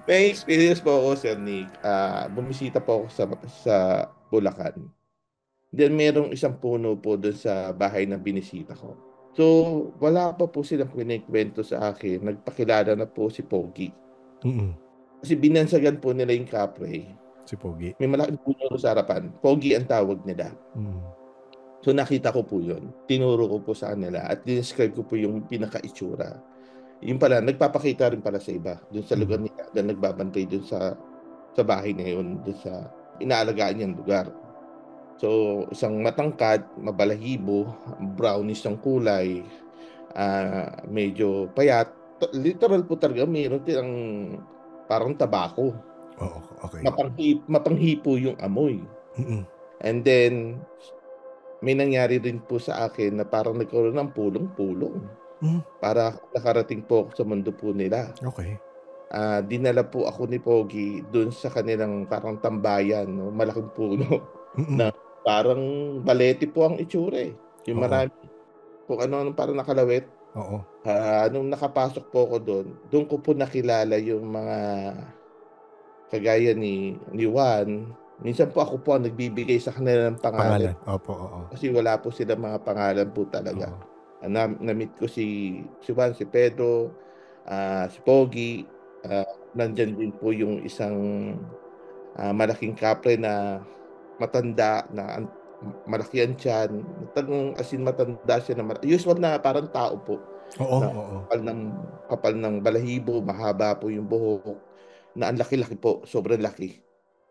May experience po ako, Sir Nick. Bumisita po ako sa Bulacan. Then merong isang puno po doon sa bahay na binisita ko. So, wala pa po silang kwento sa akin. Nagpakilala na po si Pogi. Mm. Kasi binansagan po nila yung kapre. Si Pogi. May malaking puno sa harapan. Pogi ang tawag nila. Mm. So nakita ko po yun. Tinuro ko po sa kanila at describe ko po yung pinaka-itsura. Yung pala, nagpapakita rin pala sa iba. Doon sa lugar Mm. nila. Doon nagbabantay doon sa bahay na yun. Doon sa inaalagaan niyang lugar. So, isang matangkad, mabalahibo, brownish ang kulay, medyo payat. Literal po talaga, mayroon silang parang tabako. Oo, okay. Mapanghipo yung amoy. Mm. And then, may nangyari rin po sa akin na parang nagkaroon ng pulong-pulong. Mm. Para nakarating po ako sa mundo po nila. Okay. Dinala po ako ni Pogi doon sa kanilang parang tambayan, no? Malaking puno Mm. na parang balete po ang itsura eh. Yung Oo. marami kung ano parang nakalawit. Oo. Nung nakapasok po ako doon ko po nakilala yung mga kagaya ni Juan. Minsan po ako po ang nagbibigay sa kanila ng pangalan. Pangalan. Opo, oo. Kasi wala po sila mga pangalan po talaga. Oo. Na-meet ko si Juan, si Pedro, si Pogi. Nandyan din po yung isang malaking kapre na matanda na malaki ang tiyan. As in matanda siya na usual na parang tao po Oo, na oo. kapal ng balahibo, mahaba po yung buhok, na ang laki-laki po, sobrang laki.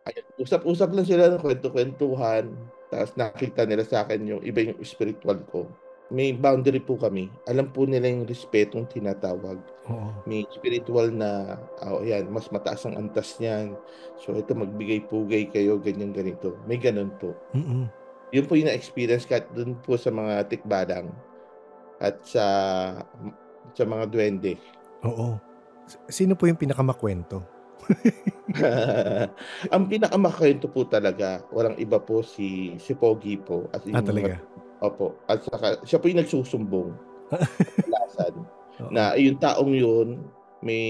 Ayun, usap-usap lang sila ng kwento-kwentuhan, tapos nakita nila sa akin yung iba yung spiritual ko. May boundary po kami. Alam po nila yung respetong tinatawag. Oo. May spiritual na, yan, mas mataas ang antas niyan. So ito, magbigay-pugay kayo, ganyan ganito. May ganun po. Mm. Yun po yung na-experience kahit dun po sa mga tikbalang at sa mga duwende. Oo. Sino po yung pinakamakwento? Ang pinakamakwento po talaga, walang iba po si Pogi po at yung Talaga? opo, at saka siya po yung nagsusumbong kadalasan Oo. na yung taong yun may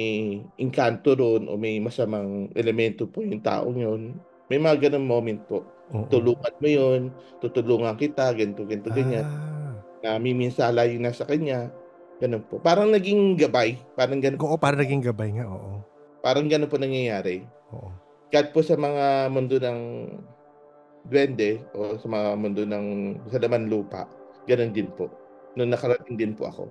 engkanto ron o may masamang elemento po yung taong yun. May mga ganung moment po. Oo. Tulungan mo yun, tutulungan kita, ganito, ganito, ganyan. Ah. Na miminsala yung nasa kanya. Ganun po. Parang naging gabay. Parang ganun, Oo, parang naging gabay nga, oo. parang ganun po nangyayari. Oo. Kahit po sa mga mundo ng duwende o sa mga mundo ng sa laman lupa, ganun din po. Nung nakarating din po ako.